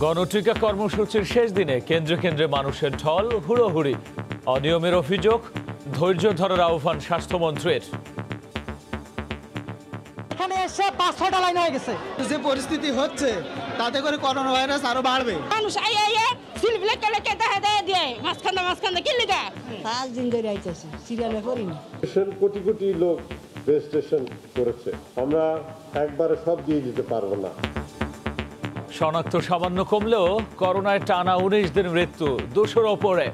গণটিকা কর্মসূচির শেষ দিনে কেন্দ্রে কেন্দ্রে মানুষের ঢল, হুড়োহুড়ি। অনিয়মের অভিযোগ, ধৈর্য ধরার আহ্বান স্বাস্থ্যমন্ত্রীর। এখানে এসে 5-6টা লাইন হয়ে গেছে। যে পরিস্থিতি হচ্ছে তাতে করে করোনা ভাইরাস আরো বাড়বে। মানুষ মাঝখানে কি লিগা 5 দিন ধরে আইতেছে, সিরিয়ালে পড়িনি। কোটি কোটি লোক রেজিস্ট্রেশন করেছে, আমরা একবারে সব দিয়ে দিতে পারবো না। শনাক্ত সামান্য কমলেও করোনায় টানা 19 দিন মৃত্যু, 200-র ওপরে।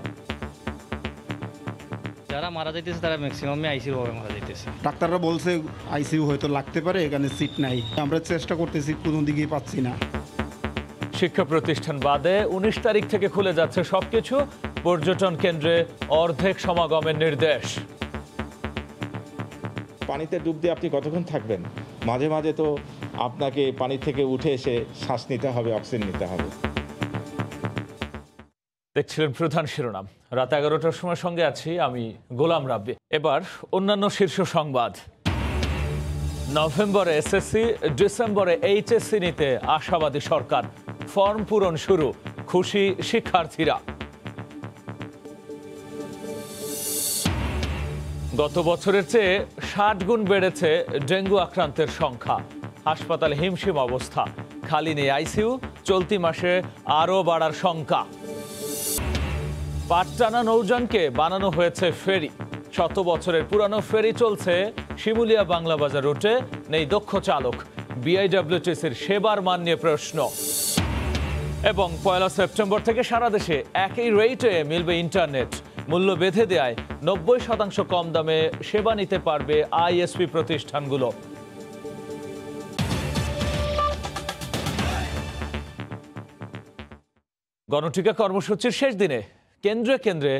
যারা মারা যাইতেছে তারা ম্যাক্সিমামে আইসিইউ ভাবে মারা যাইতেছে। ডাক্তাররা বলছে আইসিইউ হয়তো লাগতে পারে, এখানে সিট নাই। আমরা চেষ্টা করতেছি, কোনো দিকেই পাচ্ছি না। শিক্ষা প্রতিষ্ঠান বাদে 19 তারিখ থেকে খুলে যাচ্ছে সবকিছু। পর্যটন কেন্দ্রে অর্ধেক সমাগমের নির্দেশ। পানিতে ডুব দিয়ে আপনি কতক্ষণ থাকবেন? মাঝে মাঝে তো আপনাকে পানি থেকে উঠে এসে শ্বাস নিতে হবে, অক্সিজেন নিতে হবে। দেখছিলেন প্রধান শিরোনাম। রাত 11টার সময় সঙ্গে আছি আমি গোলাম রাব্বি। এবার অন্যান্য শীর্ষ সংবাদ। নভেম্বরে এসএসসি, ডিসেম্বরে এইচএসসি নিতে আশাবাদী সরকার। ফর্ম পূরণ শুরু, খুশি শিক্ষার্থীরা। গত বছরের চেয়ে 60 গুণ বেড়েছে ডেঙ্গু আক্রান্তের সংখ্যা। হাসপাতালে হিমশিম অবস্থা, খালি নেই আইসিইউ। চলতি মাসে আরও বাড়ার শঙ্কা। পাটটানা নৌযানকে বানানো হয়েছে ফেরি। 100 বছরের পুরানো ফেরি চলছে শিমুলিয়া বাংলা বাজার রুটে, নেই দক্ষ চালক। বিআইডব্লিউটিসির সেবার মান নিয়ে প্রশ্ন। এবং 1 সেপ্টেম্বর থেকে সারা দেশে একই রেটে মিলবে ইন্টারনেট। মূল্য বেঁধে দেয় 90% কম দামে সেবা নিতে পারবে আইএসপি প্রতিষ্ঠানগুলো। গণটিকা কর্মসূচির শেষ দিনে কেন্দ্রে কেন্দ্রে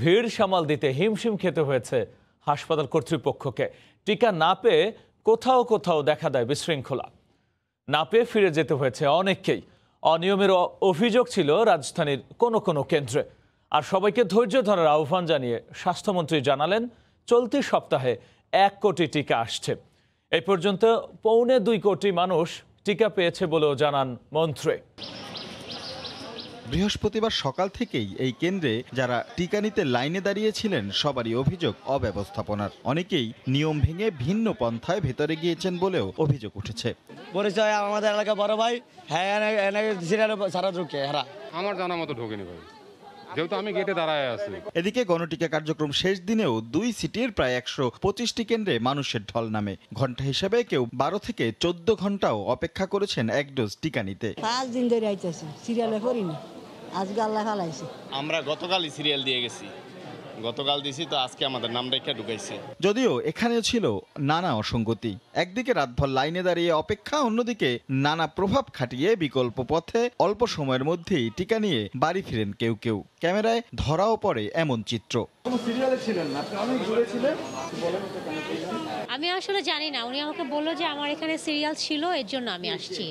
ভিড় সামাল দিতে হিমশিম খেতে হয়েছে হাসপাতাল কর্তৃপক্ষকে। টিকা না পেয়ে কোথাও কোথাও দেখা দেয় বিশৃঙ্খলা। না পেয়ে ফিরে যেতে হয়েছে অনেককেই। অনিয়মের অভিযোগ ছিল রাজধানীর কোনো কোনো কেন্দ্রে। আর সবাইকে ধৈর্য ধরার আহ্বান জানিয়ে স্বাস্থ্যমন্ত্রী জানালেন, চলতি সপ্তাহে 1 কোটি টিকা আসছে। এই পর্যন্ত 1.25 কোটি মানুষ টিকা পেয়েছে বলেও জানান মন্ত্রী। বৃহস্পতিবার সকাল থেকেই এই কেন্দ্রে যারা টিকা নিতে লাইনে দাঁড়িয়েছিলেন সবারই অভিযোগ অব্যবস্থাপনার। অনেকেই নিয়ম ভেঙে ভিন্ন পন্থায় ভেতরে গিয়েছেন বলেও অভিযোগ উঠেছে। পরিচয় আমাদের এলাকা বড় ভাই, হ্যাঁ সারা ঢুকে আমার জানা মতো ঢোকেনি ভাই, যেহেতু আমি গেটে দাঁড়ায় আছি। এদিকে গণটিকা কার্যক্রম শেষ দিনেও 2 সিটির প্রায় 125টি কেন্দ্রে মানুষের ঢল নামে। ঘন্টা হিসেবে কেউ 12 থেকে 14 ঘন্টাও অপেক্ষা করেছেন 1 ডোজ টিকা নিতে। 5 দিন ধরে আইতেছে, সিরিয়ালে পড়িনি। আজকে আল্লাহ ফালাইছে। আমরা গতকালই সিরিয়াল দিয়ে গেছি, গতকাল দিছি তো আজকে আমাদের নাম রেখে ঢুকাইছে। যদিও এখানেও ছিল নানা অসঙ্গতি। একদিকে রাতভর লাইনে দাঁড়িয়ে অপেক্ষা, অন্যদিকে নানা প্রভাব খাটিয়ে বিকল্প পথে অল্প সময়ের মধ্যেই টিকা নিয়ে বাড়ি ফিরেন কেউ কেউ। ক্যামেরায় ধরাও পড়ে এমন চিত্র। আমি আসলে জানি না, উনি আমাকে বললো যে আমার এখানে সিরিয়াল ছিল, এর জন্য আমি আসছি।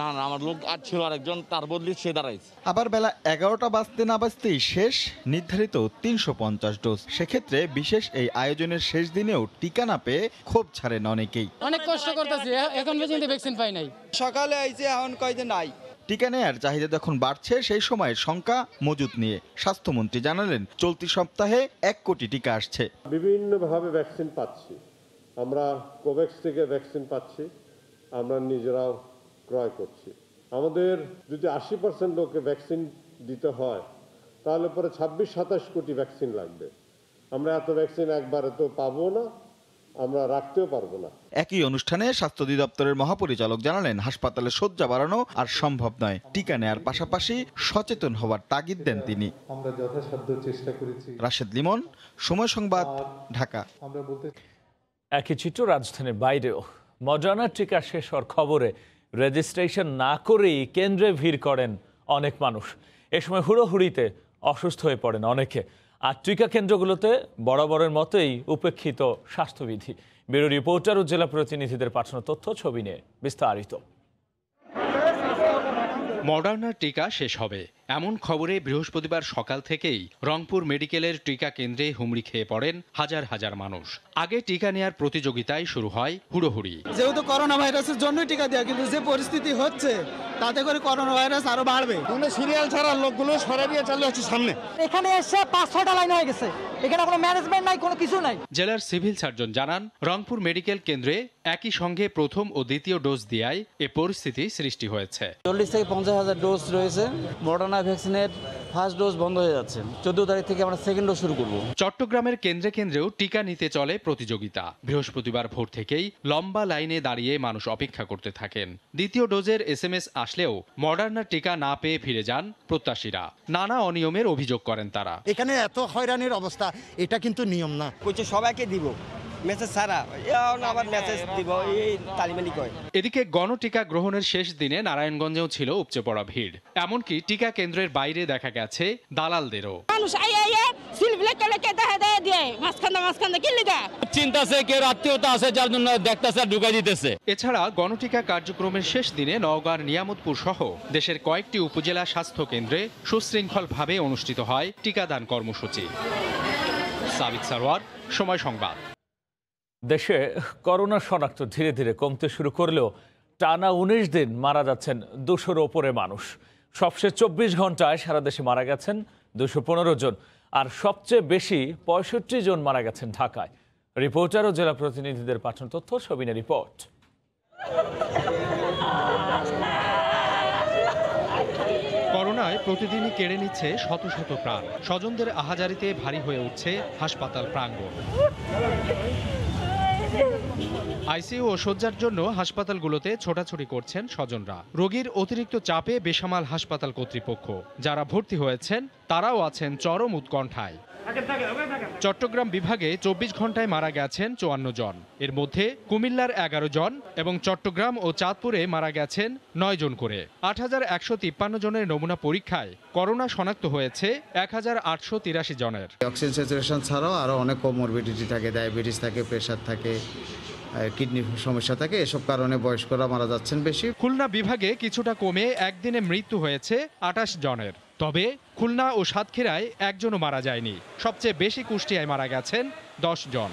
না না, আমার লোক আর ছিল আরেকজন, তার বদলি সে দাঁড়াইছে। আবার বেলা 11টা বাজতে না বাজতেই শেষ নির্ধারিত 350 ডোজ। সেক্ষেত্রে বিশেষ এই আয়োজনের শেষ দিনেও টিকা না পেয়ে ক্ষোভ ছাড়েন অনেকেই। অনেক কষ্ট করতেছি, এখন পর্যন্ত ভ্যাকসিন পাই নাই। সকালে আইছে, এখন কয়দিন নাই। টিকা নেয়ার চাহিদা যখন বাড়ছে, সেই সময় শঙ্কা মজুত নিয়ে স্বাস্থ্যমন্ত্রী জানালেন, চলতি সপ্তাহে 1 কোটি টিকা আসছে। বিভিন্নভাবে ভ্যাকসিন পাচ্ছি, আমরা কোভ্যাক্স থেকে ভ্যাকসিন পাচ্ছি, আমরা নিজেরাও ক্রয় করছি। আমাদের যদি 80% লোককে ভ্যাকসিন দিতে হয়, তাহলে পরে 26-27 কোটি ভ্যাকসিন লাগবে। আমরা এত ভ্যাকসিন একবারে তো পাবো না, আমরা রাখতেও পারবো না। একই অনুষ্ঠানে স্বাস্থ্য অধিদপ্তরের মহাপরিচালক জানালেন, হাসপাতালে শয্যা বাড়ানো আর সম্ভব নয়। টিকা নেয়ার পাশাপাশি সচেতন হওয়ার তাগিদ দেন তিনি। আমরা যথাসাধ্য চেষ্টা করেছি। রাশেদ লিমন, সময় সংবাদ, ঢাকা। একই চিত্র রাজধানীর বাইরেও। মডার্না টিকা শেষ হওয়ার খবরে রেজিস্ট্রেশন না করেই কেন্দ্রে ভিড় করেন অনেক মানুষ। এ সময় হুড়োহুড়িতে অসুস্থ হয়ে পড়েন অনেকে। আর টিকা কেন্দ্রগুলোতে বরাবরের মতোই উপেক্ষিত স্বাস্থ্যবিধি। ব্যুরো রিপোর্টার ও জেলা প্রতিনিধিদের পাঠানো তথ্য ছবি নিয়ে বিস্তারিত। মডার্নার টিকা শেষ হবে, এমন খবরে বৃহস্পতিবার সকাল থেকেই রংপুর মেডিকেলের টিকা কেন্দ্রে হুমড়ি খেয়ে পড়েন হাজার হাজার মানুষ। আগে টিকা নেয়ার প্রতিযোগিতায় শুরু হয় হুড়োহুড়ি। যেহেতু করোনা ভাইরাসের জন্যই টিকা দেওয়া, কিন্তু যে পরিস্থিতি হচ্ছে তাতে করে করোনা ভাইরাস আরো বাড়বে। সিরিয়াল ছাড়া লোকগুলো সরে দিয়ে চলে যাচ্ছে সামনে। এখানে এসে 5-6টা লাইন হয়ে গেছে, এখানে কোনো ম্যানেজমেন্ট নাই, কোনো কিছু নাই। জেলার সিভিল সার্জন জানান, রংপুর মেডিকেল কেন্দ্রে একই সঙ্গে প্রথম ও দ্বিতীয় ডোজ দেওয়ায় এ পরিস্থিতি সৃষ্টি হয়েছে। 40 থেকে 50,000 ডোজ রয়েছে। মডার্না ভ্যাকসিনের ফার্স্ট ডোজ বন্ধ হয়ে যাচ্ছে। 14 তারিখ থেকে আমরা সেকেন্ড ডোজ শুরু করব। চট্টগ্রামের কেন্দ্রে কেন্দ্রেও টিকা নিতে চলে প্রতিযোগিতা। বৃহস্পতিবার ভোর থেকেই লম্বা লাইনে দাঁড়িয়ে মানুষ অপেক্ষা করতে থাকেন। দ্বিতীয় ডোজের SMS আসলেও মডার্নার টিকা না পেয়ে ফিরে যান প্রত্যাশীরা। নানা অনিয়মের অভিযোগ করেন তারা। এখানে এত হয়রানির অবস্থা, এটা কিন্তু নিয়ম না। কইছে সবাইকে দিব মেসেজ ছাড়া, আবার মেসেজ দিব, এই তালিমানি কয়। এদিকে গণটিকা গ্রহণের শেষ দিনে নারায়ণগঞ্জেও ছিল উপচে পড়া ভিড়। এমনকি টিকা কেন্দ্রের বাইরে দেখা গেছে দালালদেরও। এছাড়া গণটিকা কার্যক্রমের শেষ দিনে নওগাঁর নিয়ামতপুর সহ দেশের কয়েকটি উপজেলা স্বাস্থ্য কেন্দ্রে সুশৃঙ্খলভাবে অনুষ্ঠিত হয় টিকাদান কর্মসূচি। সাবিত সারোয়ার, সময় সংবাদ। দেশে করোনা শনাক্ত ধীরে ধীরে কমতে শুরু করলেও টানা 19 দিন মারা যাচ্ছেন 200-র ওপরে মানুষ। সবশেষ 24 ঘন্টায় সারা দেশে মারা গেছেন 215 জন, আর সবচেয়ে বেশি 65 জন মারা গেছেন ঢাকায়। রিপোর্টার ও জেলা প্রতিনিধিদের পাঠানো তথ্য, সবিনা রিপোর্ট। করোনায় প্রতিদিনই কেড়ে নিচ্ছে শত শত প্রাণ। স্বজনদের আহাজারিতে ভারী হয়ে উঠছে হাসপাতাল প্রাঙ্গণ। আইসিইউ ও শয্যার জন্য হাসপাতালগুলোতে ছোটাছুটি করছেন স্বজনরা। রোগীর অতিরিক্ত চাপে বেসামাল হাসপাতাল কর্তৃপক্ষ। যারা ভর্তি হয়েছেন তারাও আছেন চরম উৎকণ্ঠায়। চট্টগ্রাম বিভাগে 24 ঘন্টায় মারা গেছেন 54 জন। এর মধ্যে কুমিল্লার 11 জন এবং চট্টগ্রাম ও চাঁদপুরে মারা গেছেন 9 জন করে। 8153 জনের নমুনা পরীক্ষায় করোনা শনাক্ত হয়েছে 1883 জনের। অক্সিজেন স্যাচুরেশন ছাড়াও আরো অনেক কোমরবিডিটি থাকে, ডায়াবেটিস থাকে, প্রেসার থাকে, কিডনির সমস্যা থাকে। এসব কারণে বয়স্করা মারা যাচ্ছেন বেশি। খুলনা বিভাগে কিছুটা কমে একদিনে মৃত্যু হয়েছে 28 জনের। তবে খুলনা ও সাতক্ষীরায় একজনও মারা যায়নি। সবচেয়ে বেশি কুষ্টিয়ায় মারা গেছেন 10 জন।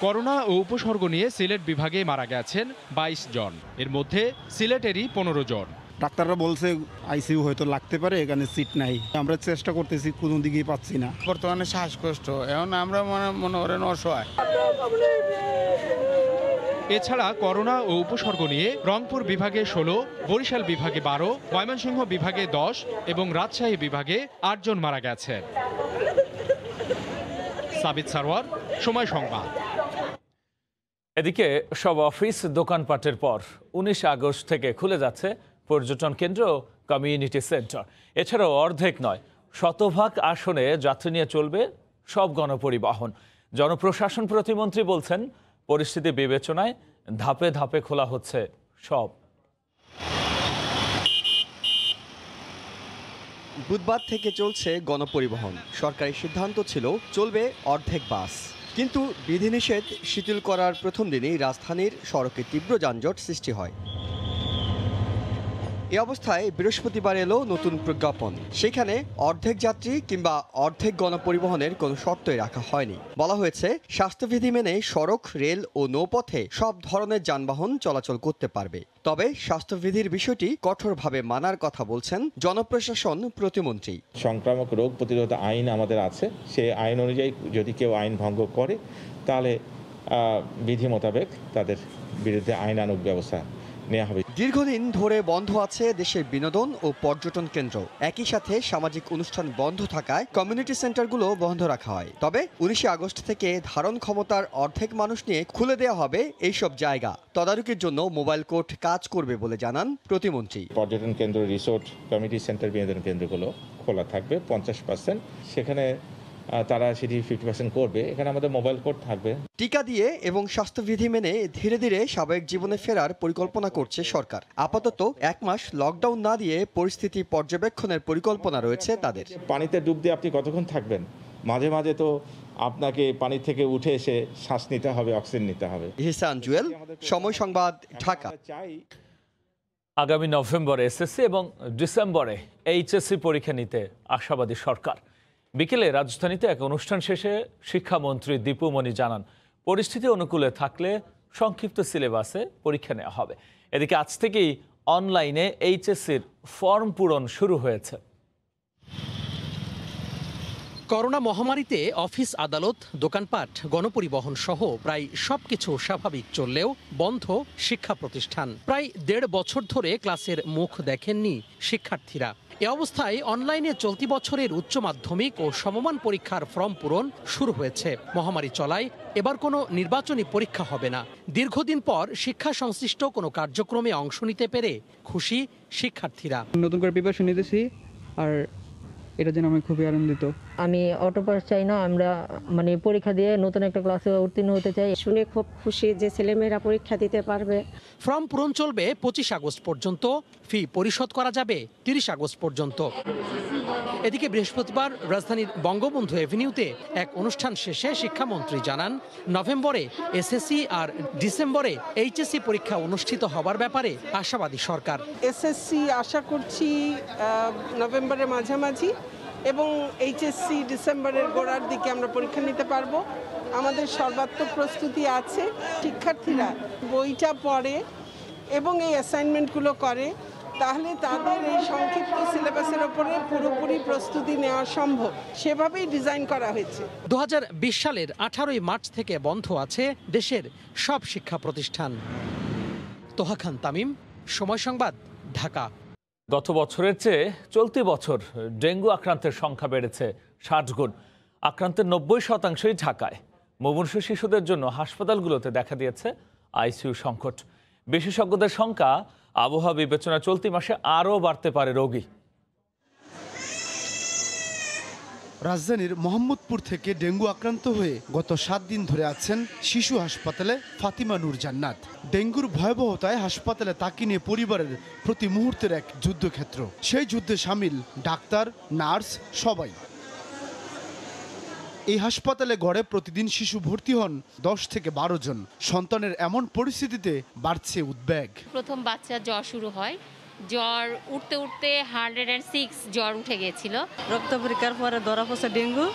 করোনা ও উপসর্গ নিয়ে সিলেট বিভাগে মারা গেছেন 22 জন। এর মধ্যে সিলেটেরই 15 জন। ডাক্তাররা বলছে আইসিইউ হয়তো লাগতে পারে, এখানে সিট নাই। আমরা চেষ্টা করতেছি, কোনো দিকেই পাচ্ছি না। বর্তমানে শ্বাসকষ্ট, এখন আমরা মনে করেন অসহায়। এছাড়া করোনা ও উপসর্গ নিয়ে রংপুর বিভাগে 16, বরিশাল বিভাগে 12, ময়মনসিংহ বিভাগে 10 এবং রাজশাহী বিভাগে 8 জন মারা গেছেন। সাবিত সারোয়ার, সময় সংবাদ। এদিকে সব অফিস দোকানপাটের পর 19 আগস্ট থেকে খুলে যাচ্ছে পর্যটন কেন্দ্র, কমিউনিটি সেন্টার। এছাড়াও অর্ধেক নয়, শতভাগ আসনে যাত্রী নিয়ে চলবে সব গণপরিবহন। জনপ্রশাসন প্রতিমন্ত্রী বলছেন, পরিস্থিতি বিবেচনায় ধাপে ধাপে খোলা হচ্ছে সব। বুধবার থেকে চলছে গণপরিবহন। সরকারি সিদ্ধান্ত ছিল চলবে অর্ধেক বাস, কিন্তু বিধিনিষেধ শিথিল করার প্রথম দিনেই রাজধানীর সড়কে তীব্র যানজট সৃষ্টি হয়। এ অবস্থায় বৃহস্পতিবার এলো নতুন প্রজ্ঞাপন। সেখানে অর্ধেক যাত্রী কিংবা অর্ধেক গণপরিবহনের কোনো শর্তই রাখা হয়নি। বলা হয়েছে, স্বাস্থ্যবিধি মেনে সড়ক, রেল ও নৌপথে সব ধরনের যানবাহন চলাচল করতে পারবে। তবে স্বাস্থ্যবিধির বিষয়টি কঠোরভাবে মানার কথা বলছেন জনপ্রশাসন প্রতিমন্ত্রী। সংক্রামক রোগ প্রতিরোধ আইন আমাদের আছে, সেই আইন অনুযায়ী যদি কেউ আইন ভঙ্গ করে তাহলে বিধি মোতাবেক তাদের বিরুদ্ধে আইনানুগ ব্যবস্থা নেওয়া হবে। দীর্ঘদিন ধরে বন্ধ আছে দেশের বিনোদন ও পর্যটন কেন্দ্র। একই সাথে সামাজিক অনুষ্ঠান বন্ধ থাকায় কমিউনিটি সেন্টারগুলো বন্ধ রাখা হয়। তবে 19 আগস্ট থেকে ধারণ ক্ষমতার অর্ধেক মানুষ নিয়ে খুলে দেওয়া হবে এইসব জায়গা। তদারকির জন্য মোবাইল কোর্ট কাজ করবে বলে জানান প্রতিমন্ত্রী। পর্যটন কেন্দ্র, রিসোর্ট, কমিউনিটি সেন্টার, বিনোদন কেন্দ্রগুলো খোলা থাকবে 50%। সেখানে তারা সেটি 50% করবে। এখানে আমাদের মোবাইল কোড থাকবে। টিকা দিয়ে এবং স্বাস্থ্যবিধি মেনে ধীরে ধীরে স্বাভাবিক জীবনে ফেরার পরিকল্পনা করছে সরকার। আপাতত 1 মাস লকডাউন না দিয়ে পরিস্থিতি পর্যবেক্ষণের পরিকল্পনা রয়েছে তাদের। পানিতে ডুব দিয়ে আপনি কতক্ষণ থাকবেন? মাঝে মাঝে তো আপনাকে পানি থেকে উঠে এসে শ্বাস নিতে হবে, অক্সিজেন নিতে হবে। ইহসান জুয়েল, সময় সংবাদ, ঢাকা। আগামী নভেম্বরে এসএসসি এবং ডিসেম্বরে এইচএসসি পরীক্ষা নিতে আশাবাদী সরকার। বিকেলে রাজধানীতে এক অনুষ্ঠান শেষে শিক্ষামন্ত্রী দীপু মনি জানান, পরিস্থিতি অনুকূলে থাকলে সংক্ষিপ্ত সিলেবাসে পরীক্ষা নেওয়া হবে। এদিকে আজ থেকেই অনলাইনে এইচএসসির ফর্ম পূরণ শুরু হয়েছে। করোনা মহামারীতে অফিস আদালত, দোকানপাট, গণপরিবহন সহ প্রায় সবকিছু স্বাভাবিক চললেও বন্ধ শিক্ষা প্রতিষ্ঠান। প্রায় 1.5 বছর ধরে ক্লাসের মুখ দেখেননি শিক্ষার্থীরা। এ অবস্থায় অনলাইনে চলতি বছরের উচ্চ মাধ্যমিক ও সমমান পরীক্ষার ফর্ম পূরণ শুরু হয়েছে। মহামারী চলায় এবার কোনো নির্বাচনী পরীক্ষা হবে না। দীর্ঘদিন পর শিক্ষা সংশ্লিষ্ট কোনো কার্যক্রমে অংশ নিতে পেরে খুশি শিক্ষার্থীরা। নতুন করে প্রিপারেশন নিতেছি, আর এটার জন্য আমি খুবই আনন্দিত। আমি অটো পাস চাই না, আমরা পরীক্ষা দিয়ে নতুন একটা ক্লাসে উত্তীর্ণ হতে চাই। শুনে খুব খুশি যে ছেলেমেয়েরা পরীক্ষা দিতে পারবে। ফর্ম পূরণ চলবে 25 আগস্ট পর্যন্ত, ফি পরিশোধ করা যাবে 30 আগস্ট পর্যন্ত। এদিকে বৃহস্পতিবার রাজধানীর বঙ্গবন্ধু এভিনিউতে এক অনুষ্ঠান শেষে শিক্ষামন্ত্রী জানান, নভেম্বরে এসএসসি আর ডিসেম্বরে এইচএসসি পরীক্ষা অনুষ্ঠিত হবার ব্যাপারে আশাবাদী সরকার। এসএসসি আশা করছি নভেম্বরের মাঝামাঝি এবং এইচএসসি ডিসেম্বরের গোড়ার দিকে আমরা পরীক্ষা নিতে পারবো। আমাদের সর্বাত্মক প্রস্তুতি আছে। শিক্ষার্থীরা বইটা পড়ে এবং এই অ্যাসাইনমেন্টগুলো করে, তাহলে তাদের এই সংক্ষিপ্ত সিলেবাসের ওপরে পুরোপুরি প্রস্তুতি নেওয়া সম্ভব। সেভাবেই ডিজাইন করা হয়েছে। 2020 সালের 18 মার্চ থেকে বন্ধ আছে দেশের সব শিক্ষা প্রতিষ্ঠান। তোহা খান তামিম, সময় সংবাদ, ঢাকা। গত বছরের চেয়ে চলতি বছর ডেঙ্গু আক্রান্তের সংখ্যা বেড়েছে 60 গুণ। আক্রান্তের 90%ই ঢাকায়। মুমূর্ষু শিশুদের জন্য হাসপাতালগুলোতে দেখা দিয়েছে আইসিইউ সংকট। বিশেষজ্ঞদের সংখ্যা, আবহাওয়া বিবেচনা চলতি মাসে আরও বাড়তে পারে রোগী। রাজধানীর মোহাম্মদপুর থেকে ডেঙ্গু আক্রান্ত হয়ে গত 7 দিন ধরে আছেন শিশু হাসপাতালে ফাতিমা নূর জান্নাত। ডেঙ্গুর ভয়াবহতায় হাসপাতালে তাকে নিয়ে পরিবারের প্রতি মুহূর্তের এক যুদ্ধক্ষেত্র। সেই যুদ্ধে সামিল ডাক্তার, নার্স সবাই। এই হাসপাতালে গড়ে প্রতিদিন শিশু ভর্তি হন 10 থেকে 12 জন। সন্তানের এমন পরিস্থিতিতে বাড়ছে উদ্বেগ। প্রথম বাচ্চা জ্বর শুরু হয়, জ্বর উঠতে উঠতে 106 জ্বর উঠে গিয়েছিল। রক্ত পরীক্ষার পরে ধরা পড়ছে ডেঙ্গু,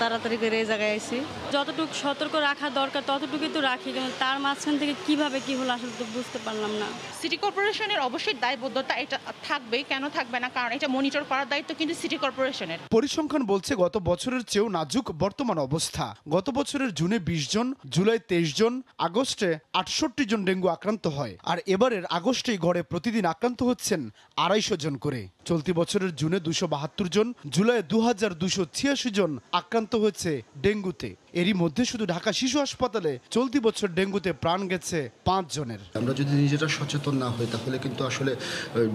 তাড়াতাড়ি করে এই জায়গায় আইছি। যতটুকু সতর্ক রাখা দরকার ততটুকুই তো রাখি, কিন্তু তার মাঝখান থেকে কিভাবে কি হলো আসলে তো বুঝতে পারলাম না। সিটি কর্পোরেশনের অবশ্যই দায়বদ্ধতা এটা থাকবে, কেন থাকবে না, কারণ এটা মনিটর করার দায়িত্ব কিন্তু সিটি কর্পোরেশনের। পরিসংখ্যান বলছে গত বছরের চেয়েও নাজুক বর্তমান অবস্থা। গত বছরের জুনে 20 জন, জুলাই 23 জন, আগস্টে 68 জন ডেঙ্গু আক্রান্ত হয়। আর এবারের আগস্টেই গড়ে প্রতিদিন আক্রান্ত হচ্ছেন 250 জন করে। চলতি বছরের জুনে 272 জন, জুলাই 2286 জন আক্রান্ত হয়েছে ডেঙ্গুতে। এরই মধ্যে শুধু ঢাকা শিশু হাসপাতালে চলতি বছর ডেঙ্গুতে প্রাণ গেছে 5 জনের। আমরা যদি নিজেরা সচেতন না হই তাহলে কিন্তু আসলে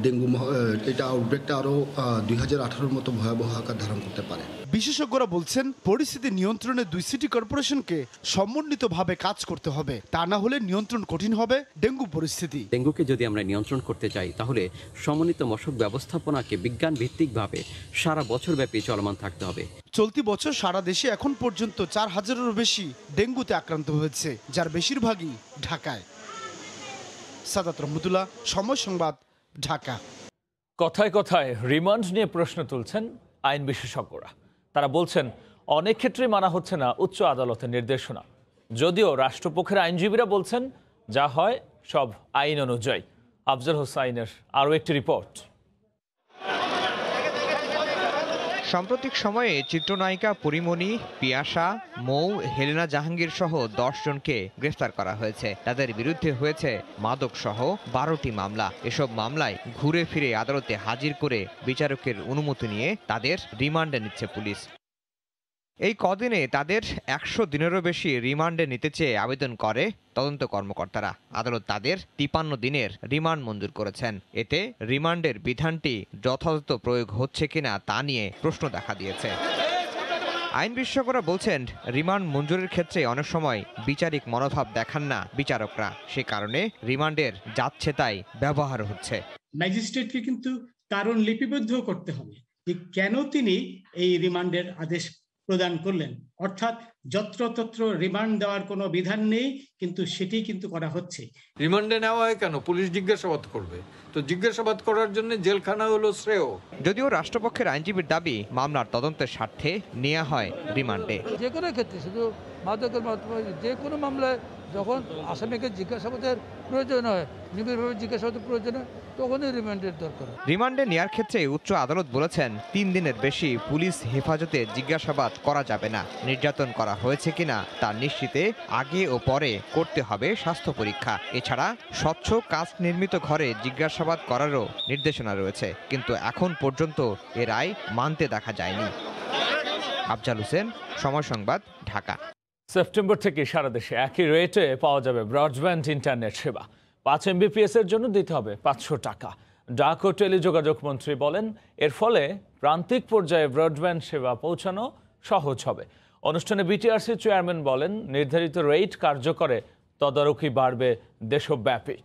ডেঙ্গু এটা আউটব্রেকটা আরও 2018 মতো ভয়াবহ আকার ধারণ করতে পারে। বিশেষজ্ঞরা বলছেন, পরিস্থিতি নিয়ন্ত্রণে 2 সিটি কর্পোরেশনকে সমন্বিতভাবে কাজ করতে হবে, তা না হলে নিয়ন্ত্রণ কঠিন হবে ডেঙ্গু পরিস্থিতি। ডেঙ্গুকে যদি আমরা নিয়ন্ত্রণ করতে চাই তাহলে সমন্বিত মশক ব্যবস্থাপনাকে বিজ্ঞান ভিত্তিকভাবে সারা বছর ব্যাপী চলমান থাকতে হবে। চলতি বছর সারা দেশে এখন পর্যন্ত 4000-এরও বেশি ডেঙ্গুতে আক্রান্ত হয়েছে, যার বেশিরভাগই ঢাকায়। সাদাত রহমতুল্লাহ, সময় সংবাদ, ঢাকা। কথায় কথায় রিমান্ড নিয়ে প্রশ্ন তুলছেন আইন বিশেষজ্ঞরা। তারা বলছেন, অনেক ক্ষেত্রে মানা হচ্ছে না উচ্চ আদালতের নির্দেশনা, যদিও রাষ্ট্রপক্ষের আইনজীবীরা বলছেন যা হয় সব আইন অনুযায়ী। আফজাল হোসাইনের আরও একটি রিপোর্ট। সাম্প্রতিক সময়ে চিত্রনায়িকা পরিমণি, পিয়াসা, মৌ, হেলেনা জাহাঙ্গীর সহ 10 জনকে গ্রেফতার করা হয়েছে। তাদের বিরুদ্ধে হয়েছে মাদক সহ 12টি মামলা। এসব মামলায় ঘুরে ফিরে আদালতে হাজির করে বিচারকের অনুমতি নিয়ে তাদের রিমান্ডে নিচ্ছে পুলিশ। এই কদিনে তাদের 100 দিনেরও বেশি রিমান্ডে নিতে চেয়ে আবেদন করে তদন্ত কর্মকর্তারা। আদালত তাদের 53 দিনের রিমান্ড মঞ্জুর করেছেন। এতে রিমান্ডের বিধানটি যথাযথ প্রয়োগ হচ্ছে কিনা তা নিয়ে প্রশ্ন দেখা দিয়েছে। আইন বিশেষজ্ঞরা বলছেন, রিমান্ড মঞ্জুরের ক্ষেত্রে অনেক সময় বিচারিক মনোভাব দেখান না বিচারকরা, সে কারণে রিমান্ডের যাচ্ছে তাই ব্যবহার হচ্ছে। ম্যাজিস্ট্রেটকে কিন্তু কারণ লিপিবদ্ধ করতে হবে যে কেন তিনি এই রিমান্ডের আদেশ প্রদান করলেন। অর্থাৎ যত্রতত্র রিমান্ড দেওয়ার কোনো বিধান নেই, কিন্তু সেটি কিন্তু করা হচ্ছে। রিমান্ডে নেওয়া হয় কেন? পুলিশ জিজ্ঞাসাবাদ করবে, তো জিজ্ঞাসাবাদ করার জন্য জেলখানা হলো শ্রেয়। যদিও রাষ্ট্রপক্ষের আইনজীবীর দাবি মামলার তদন্তের স্বার্থে নেওয়া হয় রিমান্ডে। যে কোনো ক্ষেত্রে, শুধু মাদকের যে কোনো মামলায় যখন আসামিকে জিজ্ঞাসাবাদের প্রয়োজন হয়, নিবিড়ভাবে জিজ্ঞাসাবাদের প্রয়োজন হয়, তখনই রিমান্ডের দরকার। রিমান্ডে নেওয়ার ক্ষেত্রে উচ্চ আদালত বলেছেন 3 দিনের বেশি পুলিশ হেফাজতে জিজ্ঞাসাবাদ করা যাবে না। নির্যাতন করা হয়েছে কিনা তা নিশ্চিতে আগে ও পরে করতে হবে স্বাস্থ্য পরীক্ষা। এছাড়া স্বচ্ছ কাঁচ নির্মিত ঘরে জিজ্ঞাসাবাদ করারও নির্দেশনা রয়েছে, কিন্তু এখন পর্যন্ত এ রায় মানতে দেখা যায়নি। আফজাল হোসেন, সময় সংবাদ, ঢাকা। সেপ্টেম্বর থেকে সারা দেশে একই রেটে পাওয়া যাবে ব্রডব্যান্ড ইন্টারনেট সেবা। 5 MBPS এর জন্য দিতে হবে 500 টাকা। ডাক ও টেলিযোগাযোগ মন্ত্রী বলেন, এর ফলে প্রান্তিক পর্যায়ে ব্রডব্যান্ড সেবা পৌঁছানো সহজ হবে। অনুষ্ঠানে বিটিআরসি চেয়ারম্যান বলেন, নির্ধারিত রেট কার্যকরে তদারকি বাড়বে দেশব্যাপী।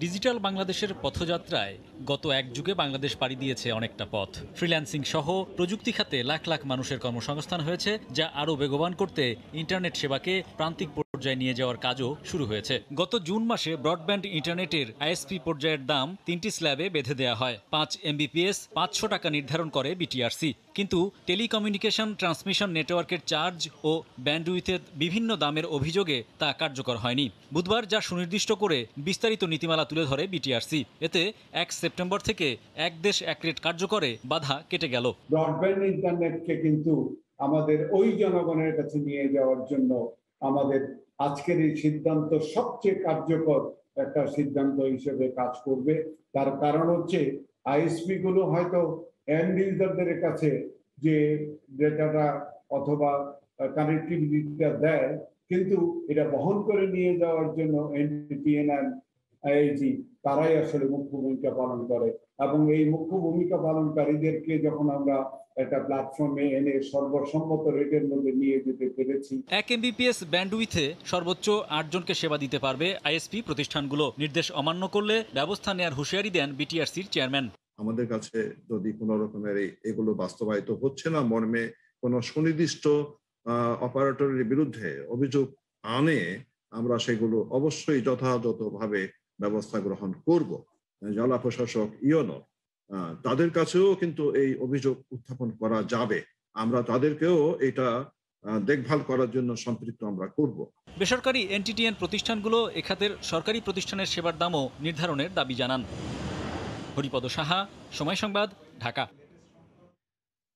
ডিজিটাল বাংলাদেশের পথযাত্রায় গত এক যুগে বাংলাদেশ পাড়ি দিয়েছে অনেকটা পথ। ফ্রিল্যান্সিং সহ প্রযুক্তি খাতে লাখ লাখ মানুষের কর্মসংস্থান হয়েছে, যা আরও বেগবান করতে ইন্টারনেট সেবাকে প্রান্তিক পর্যায়ে নিয়ে যাওয়ার কাজও শুরু হয়েছে। গত জুন মাসে ব্রডব্যান্ড ইন্টারনেটের আইএসপি পর্যায়ের দাম 3টি স্ল্যাবে বেঁধে দেওয়া হয়। 5 MBPS 500 টাকা নির্ধারণ করে বিটিআরসি। কিন্তু টেলিকমিউনিকেশন ট্রান্সমিশন নেটওয়ার্কের চার্জ ও ব্যান্ডউইথের বিভিন্ন দামের অভিযোগে তা কার্যকর হয়নি। বুধবার যা সুনির্দিষ্ট করে বিস্তারিত নীতিমালা তুলে ধরে বিটিআরসি। এতে 1 সেপ্টেম্বর থেকে এক দেশ এক রেট কার্যকরে বাধা কেটে গেল। ব্রডব্যান্ড ইন্টারনেটকে কিন্তু আমাদের ওই জনগণের কাছে নিয়ে যাওয়ার জন্য আমাদের আজকের এই সিদ্ধান্ত সবচেয়ে কার্যকর একটা সিদ্ধান্ত হিসেবে কাজ করবে। তার কারণ হচ্ছে আইএসপি গুলো হয়তো এন্ড ইউজারদের কাছে যে ডেটাটা অথবা কানেক্টিভিটিটা দেয়, কিন্তু এটা বহন করে নিয়ে যাওয়ার জন্য এনটিপিএন আর আইআইজি তারাই আসলে মুখ্য ভূমিকা পালন করে। এবং এই মুখ্য ভূমিকা পালনকারীদেরকে যখন আমরা একটা প্ল্যাটফর্মে এনে সর্বসম্মত রেটের মধ্যে নিয়ে যেতে পেরেছি। 1 MBPS ব্যান্ডউইথে সর্বোচ্চ 8 জনকে সেবা দিতে পারবে আইএসপি প্রতিষ্ঠানগুলো। নির্দেশ অমান্য করলে ব্যবস্থা নেওয়ার হুঁশিয়ারি দেন বিটিআরসির চেয়ারম্যান। আমাদের কাছে যদি কোনো রকমের এগুলো বাস্তবায়িত হচ্ছে না মর্মে কোনো সুনির্দিষ্ট অপারেটরের বিরুদ্ধে অভিযোগ আনে, আমরা সেগুলো অবশ্যই যথাযথভাবে ব্যবস্থা গ্রহণ করব। জেলা প্রশাসক ইওনো তাদের কাছেও কিন্তু এই অভিযোগ উত্থাপন করা যাবে। আমরা তাদেরকেও এটা দেখভাল করার জন্য সম্পৃক্ত আমরা করব। বেসরকারি এনটিটিএন প্রতিষ্ঠানগুলো এখাতের সরকারি প্রতিষ্ঠানের সেবার দামও নির্ধারণের দাবি জানান। হরিপদ সাহা, সময় সংবাদ, ঢাকা।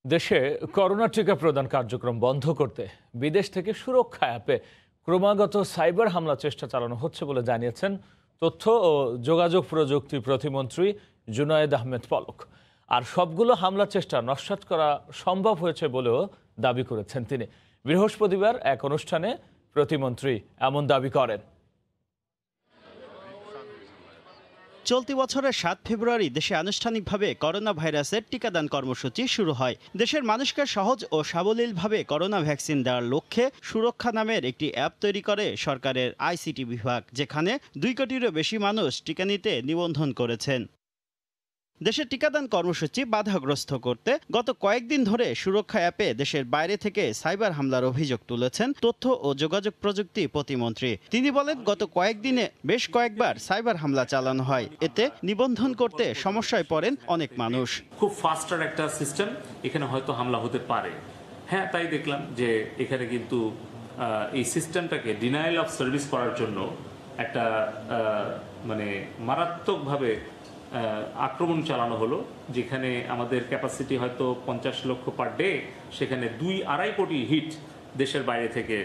দেশে করোনা টিকা প্রদান কার্যক্রম বন্ধ করতে বিদেশ থেকে সুরক্ষা অ্যাপে ক্রমাগত সাইবার হামলা চেষ্টা চালানো হচ্ছে বলে জানিয়েছেন তথ্য ও যোগাযোগ প্রযুক্তি প্রতিমন্ত্রী জুনায়েদ আহমেদ পলক। আর সবগুলো হামলা চেষ্টা নস্যাৎ করা সম্ভব হয়েছে বলেও দাবি করেছেন তিনি। বৃহস্পতিবার এক অনুষ্ঠানে প্রতিমন্ত্রী এমন দাবি করেন। চলতি বছরের 7 ফেব্রুয়ারি দেশে আনুষ্ঠানিকভাবে করোনা ভাইরাসের টিকাদান কর্মসূচি শুরু হয়। দেশের মানুষকে সহজ ও সাবলীলভাবে করোনা ভ্যাকসিন দেওয়ার লক্ষ্যে সুরক্ষা নামের একটি অ্যাপ তৈরি করে সরকারের আইসিটি বিভাগ, যেখানে 2 কোটিরও বেশি মানুষ টিকা নিতে নিবন্ধন করেছেন। দেশের টিকাদান কর্মসূচি বাধাগ্রস্ত করতে গত কয়েকদিন ধরে সুরক্ষা অ্যাপে দেশের বাইরে থেকে সাইবার হামলার অভিযোগ তুলেছেন তথ্য ও যোগাযোগ প্রযুক্তি প্রতিমন্ত্রী। তিনি বলেন, গত কয়েকদিনে বেশ কয়েকবার সাইবার হামলা চালানো হয়, এতে নিবন্ধন করতে সমস্যায় পড়েন অনেক মানুষ। খুব ফাস্টার একটা সিস্টেম, এখানে হয়তো হামলা হতে পারে। হ্যাঁ, তাই দেখলাম যে এখানে কিন্তু এই সিস্টেমটাকে ডিনায়াল অফ সার্ভিস করার জন্য একটা মানে মারাত্মকভাবে আক্রমণ চালানো হলো, যেখানে আমাদের ক্যাপাসিটি হয়তো 50 লক্ষ পার ডে, সেখানে 2-2.5 কোটি হিট দেশের বাইরে থেকে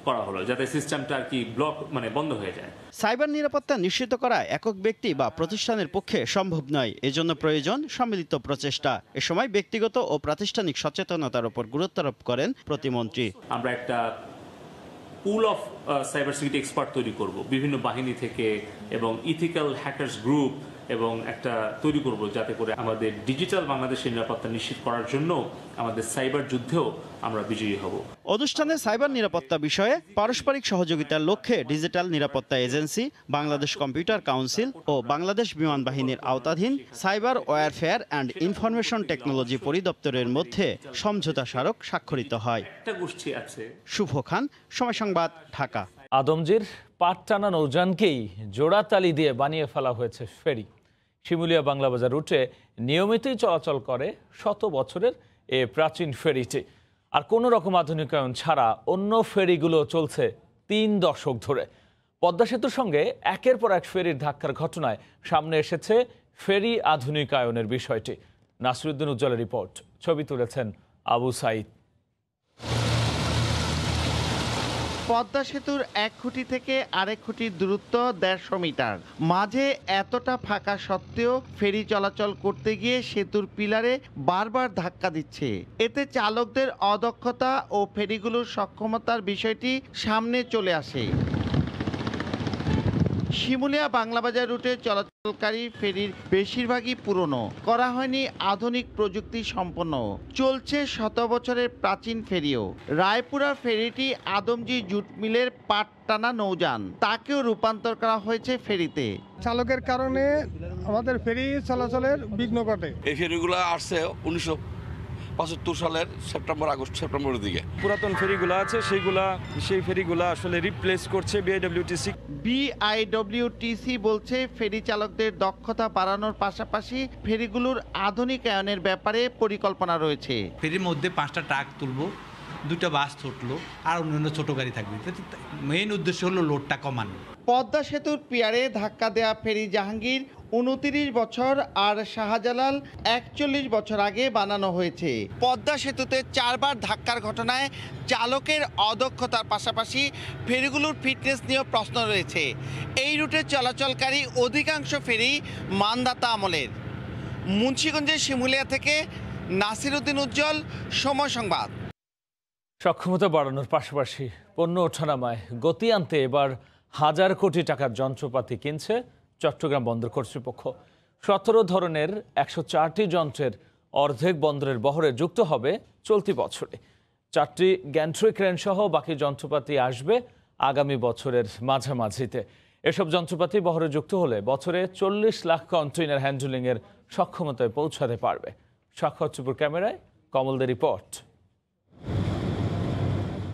করা হলো, যাতে সিস্টেমটা আর কি ব্লক মানে বন্ধ হয়ে যায়। সাইবার নিরাপত্তা নিশ্চিত করা একক ব্যক্তি বা প্রতিষ্ঠানের পক্ষে সম্ভব নয়, এজন্য প্রয়োজন সম্মিলিত প্রচেষ্টা। এ সময় ব্যক্তিগত ও প্রাতিষ্ঠানিক সচেতনতার উপর গুরুত্ব আরোপ করেন প্রতিমন্ত্রী। আমরা একটা পুল অফ সাইবার সিকিউরিটি এক্সপার্ট তৈরি করব বিভিন্ন বাহিনী থেকে, এবং ইথিক্যাল হ্যাকার্স গ্রুপ এবং একটা তৈরি করব যাতে করে আমাদের ডিজিটাল বাংলাদেশের নিরাপত্তা নিশ্চিত করার জন্য আমাদের সাইবার যুদ্ধেও আমরা বিজয়ী হব। অনুষ্ঠানে সাইবার নিরাপত্তা বিষয়ে পারস্পরিক সহযোগিতার লক্ষ্যে ডিজিটাল নিরাপত্তা এজেন্সি, বাংলাদেশ কম্পিউটার কাউন্সিল ও বাংলাদেশ বিমান বাহিনীর আওতাধীন সাইবার ওয়্যারফেয়ার অ্যান্ড ইনফরমেশন টেকনোলজি পরিদপ্তরের মধ্যে সমঝোতা স্মারক স্বাক্ষরিত হয়। একটা গোষ্ঠী আছে। শুভ খান, সময় সংবাদ, ঢাকা। আদমজীর পাট টানা নৌযানকেই জোড়াতালি দিয়ে বানিয়ে ফেলা হয়েছে ফেরি। শিমুলিয়া বাংলাবাজার রুটে নিয়মিতই চলাচল করে শত বছরের এ প্রাচীন ফেরিটি। আর কোনো রকম আধুনিকায়ন ছাড়া অন্য ফেরিগুলো চলছে 3 দশক ধরে। পদ্মা সেতুর সঙ্গে একের পর এক ফেরির ধাক্কার ঘটনায় সামনে এসেছে ফেরি আধুনিকায়নের বিষয়টি। নাসিরুদ্দিন উজ্জ্বলের রিপোর্ট, ছবি তুলেছেন আবু সাইদ। পদ্মা সেতুর এক খুঁটি থেকে আরেক খুঁটির দূরত্ব 150 মিটার। মাঝে এতটা ফাঁকা সত্ত্বেও ফেরি চলাচল করতে গিয়ে সেতুর পিলারে বারবার ধাক্কা দিচ্ছে। এতে চালকদের অদক্ষতা ও ফেরিগুলোর সক্ষমতার বিষয়টি সামনে চলে আসে। শিমুলিয়া বাংলাবাজার রুটে চলাচলকারী ফেরির বেশিরভাগই পুরনো, করা হয়নি আধুনিক প্রযুক্তি সম্পন্ন। চলছে শত বছরের প্রাচীন ফেরিও। রায়পুরা ফেরিটি আদমজি জুট মিলের পাট টানা নৌযান, তাকেও রূপান্তর করা হয়েছে ফেরিতে। চালকের কারণে আমাদের ফেরি চলাচলের বিঘ্ন ঘটে। এই ফেরিগুলো আসছে 1975 সালের সেপ্টেম্বরের দিকে। পুরাতন ফেরিগুলো আছে সেই ফেরিগুলো আসলে রিপ্লেস করছে বিআইডব্লিউটিসি। বিআইডব্লিউটিসি বলছে ফেরি চালকদের দক্ষতা বাড়ানোর পাশাপাশি ফেরিগুলোর আধুনিকায়নের ব্যাপারে পরিকল্পনা রয়েছে। ফেরির মধ্যে 5টা ট্রাক তুলবো, 2টা বাস তুললো, আর অন্যান্য ছোট গাড়ি থাকবে। মেইন উদ্দেশ্য হলো লোডটা কমানো। পদ্মা সেতুর পিয়ারে ধাক্কা দেয়া ফেরি জাহাঙ্গীর 29 বছর আর শাহজালাল 41 বছর আগে বানানো হয়েছে। পদ্মা সেতুতে 4 বার ধাক্কার ঘটনায় চালকের অদক্ষতার পাশাপাশি ফেরিগুলোর ফিটনেস নিয়েও প্রশ্ন রয়েছে। এই রুটে চলাচলকারী অধিকাংশ ফেরি মানদাতা আমলের। মুন্সিগঞ্জের শিমুলিয়া থেকে নাসিরুদ্দিন উজ্জ্বল, সময় সংবাদ। সক্ষমতা বাড়ানোর পাশাপাশি পণ্য ওঠানামায় গতি আনতে এবার 1000 কোটি টাকার যন্ত্রপাতি কিনছে চট্টগ্রাম বন্দর কর্তৃপক্ষ। 17 ধরনের 104টি যন্ত্রের অর্ধেক বন্দরের বহরে যুক্ত হবে চলতি বছরে। 4টি গ্যান্ট্রি ক্রেন সহ বাকি যন্ত্রপাতি আসবে আগামী বছরের মাঝামাঝিতে। এসব যন্ত্রপাতি বহরে যুক্ত হলে বছরে 40 লাখ কন্টেইনার হ্যান্ডলিংয়ের সক্ষমতায় পৌঁছাতে পারবে। সাক্ষাৎপুর ক্যামেরায় কমলদের রিপোর্ট।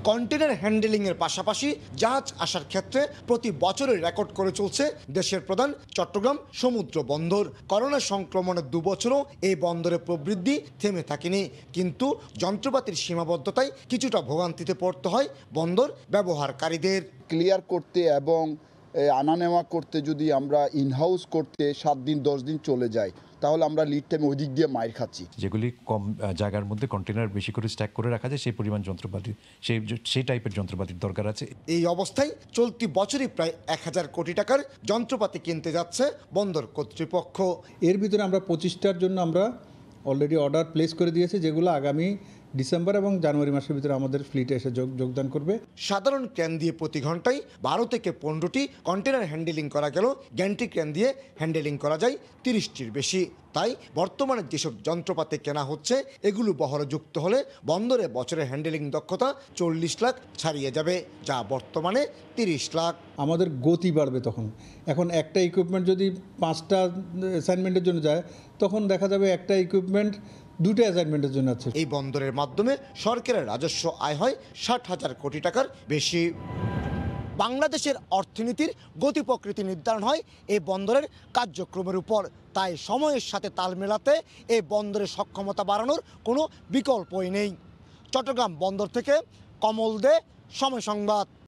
কন্টেনার হ্যান্ডেলিংয়ের পাশাপাশি জাহাজ আসার ক্ষেত্রে প্রতি বছরের রেকর্ড করে চলছে দেশের প্রধান চট্টগ্রাম সমুদ্র বন্দর। করোনা সংক্রমণের 2 বছরও এই বন্দরের প্রবৃদ্ধি থেমে থাকেনি, কিন্তু যন্ত্রপাতির সীমাবদ্ধতায় কিছুটা ভোগান্তিতে পড়তে হয় বন্দর ব্যবহারকারীদের। ক্লিয়ার করতে এবং আনা নেওয়া করতে যদি আমরা ইনহাউস করতে 7 দিন 10 দিন চলে যায়, তাহলে আমরা লিড টাইম ওই দিক দিয়ে মাইর খাচ্ছি। যেগুলি কম জায়গার মধ্যে কন্টেনার বেশি করে স্ট্যাক করে রাখা যায়, সেই পরিমাণ যন্ত্রপাতি সেই টাইপের যন্ত্রপাতির দরকার আছে। এই অবস্থায় চলতি বছরই প্রায় 1000 কোটি টাকার যন্ত্রপাতি কিনতে যাচ্ছে বন্দর কর্তৃপক্ষ। এর ভিতরে আমরা 25টার জন্য আমরা অলরেডি অর্ডার প্লেস করে দিয়েছি, যেগুলো আগামী ডিসেম্বর এবং জানুয়ারি মাসের ভিতরে আমাদের ফ্লিটে এসে যোগদান করবে। সাধারণ ক্রেন দিয়ে প্রতি ঘন্টায় 12 থেকে 15টি কন্টেনার হ্যান্ডেলিং করা গেল, গ্যান্ট্রি ক্রেন দিয়ে হ্যান্ডেলিং করা যায় 30টির বেশি। তাই বর্তমানে যেসব যন্ত্রপাতি কেনা হচ্ছে এগুলো বহরে যুক্ত হলে বন্দরে বছরের হ্যান্ডেলিং দক্ষতা 40 লাখ ছাড়িয়ে যাবে, যা বর্তমানে 30 লাখ। আমাদের গতি বাড়বে তখন। এখন একটা ইকুইপমেন্ট যদি 5টা অ্যাসাইনমেন্টের জন্য যায়, তখন দেখা যাবে একটা ইকুইপমেন্ট 2টা অ্যাসাইনমেন্টের জন্য আছে। এই বন্দরের মাধ্যমে সরকারের রাজস্ব আয় হয় 60,000 কোটি টাকার বেশি। বাংলাদেশের অর্থনীতির গতি প্রকৃতি নির্ধারণ হয় এই বন্দরের কার্যক্রমের উপর। তাই সময়ের সাথে তাল মেলাতে এই বন্দরের সক্ষমতা বাড়ানোর কোনো বিকল্পই নেই। চট্টগ্রাম বন্দর থেকে কমল দে, সময় সংবাদ।